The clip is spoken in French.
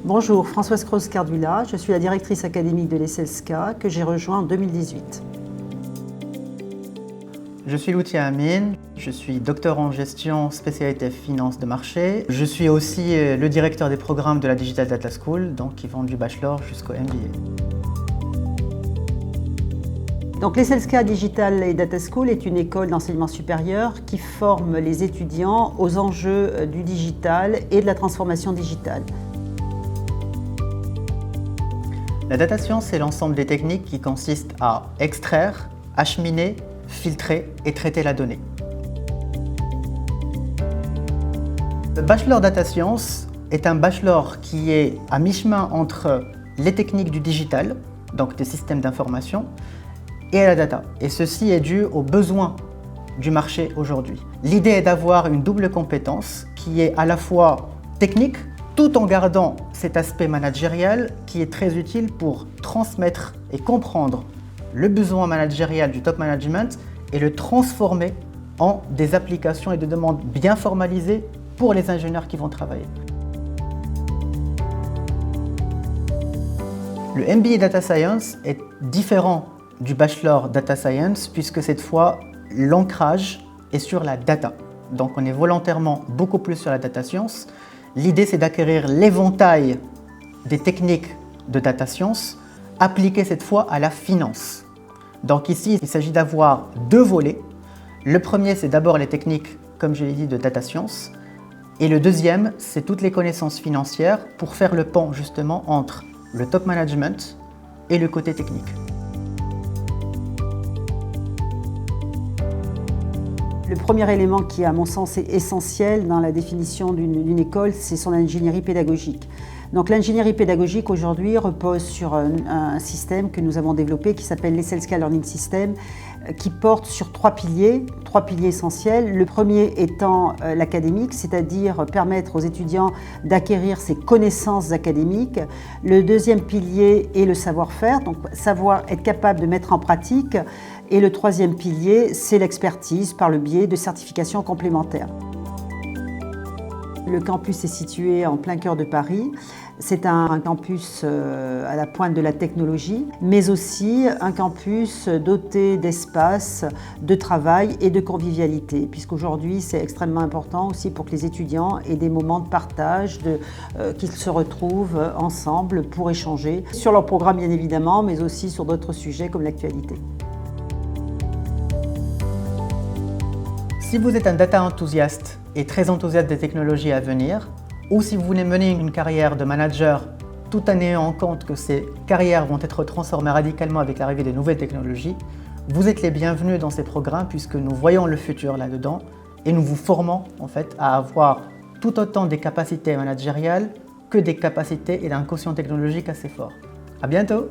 Bonjour, Françoise Croz-Cardula, je suis la directrice académique de l'ESSELSCA que j'ai rejoint en 2018. Je suis Loutia Amine, je suis docteur en gestion spécialité finance de marché. Je suis aussi le directeur des programmes de la Digital Data School, donc qui vont du bachelor jusqu'au MBA. Donc l'ESSELSCA Digital et Data School est une école d'enseignement supérieur qui forme les étudiants aux enjeux du digital et de la transformation digitale. La data science, c'est l'ensemble des techniques qui consistent à extraire, acheminer, filtrer et traiter la donnée. Le bachelor data science est un bachelor qui est à mi-chemin entre les techniques du digital, donc des systèmes d'information, et à la data. Et ceci est dû aux besoins du marché aujourd'hui. L'idée est d'avoir une double compétence qui est à la fois technique, tout en gardant cet aspect managérial qui est très utile pour transmettre et comprendre le besoin managérial du top management et le transformer en des applications et des demandes bien formalisées pour les ingénieurs qui vont travailler. Le MBA Data Science est différent du Bachelor Data Science puisque cette fois l'ancrage est sur la data. Donc on est volontairement beaucoup plus sur la data science. L'idée c'est d'acquérir l'éventail des techniques de data science appliquées cette fois à la finance. Donc ici il s'agit d'avoir deux volets. Le premier c'est d'abord les techniques comme je l'ai dit de data science et le deuxième c'est toutes les connaissances financières pour faire le pont justement entre le top management et le côté technique. Le premier élément qui, à mon sens, est essentiel dans la définition d'une école, c'est son ingénierie pédagogique. Donc l'ingénierie pédagogique aujourd'hui repose sur un système que nous avons développé qui s'appelle l'ESSELSCA Learning System, qui porte sur trois piliers essentiels. Le premier étant l'académique, c'est-à-dire permettre aux étudiants d'acquérir ces connaissances académiques. Le deuxième pilier est le savoir-faire, donc savoir être capable de mettre en pratique. Et le troisième pilier, c'est l'expertise par le biais de certifications complémentaires. Le campus est situé en plein cœur de Paris. C'est un campus à la pointe de la technologie, mais aussi un campus doté d'espaces de travail et de convivialité, puisqu'aujourd'hui c'est extrêmement important aussi pour que les étudiants aient des moments de partage, qu'ils se retrouvent ensemble pour échanger sur leur programme bien évidemment, mais aussi sur d'autres sujets comme l'actualité. Si vous êtes un data enthousiaste et très enthousiaste des technologies à venir, ou si vous voulez mener une carrière de manager tout en ayant en compte que ces carrières vont être transformées radicalement avec l'arrivée des nouvelles technologies, vous êtes les bienvenus dans ces programmes puisque nous voyons le futur là-dedans et nous vous formons en fait à avoir tout autant des capacités managériales que des capacités et d'un quotient technologique assez fort. À bientôt!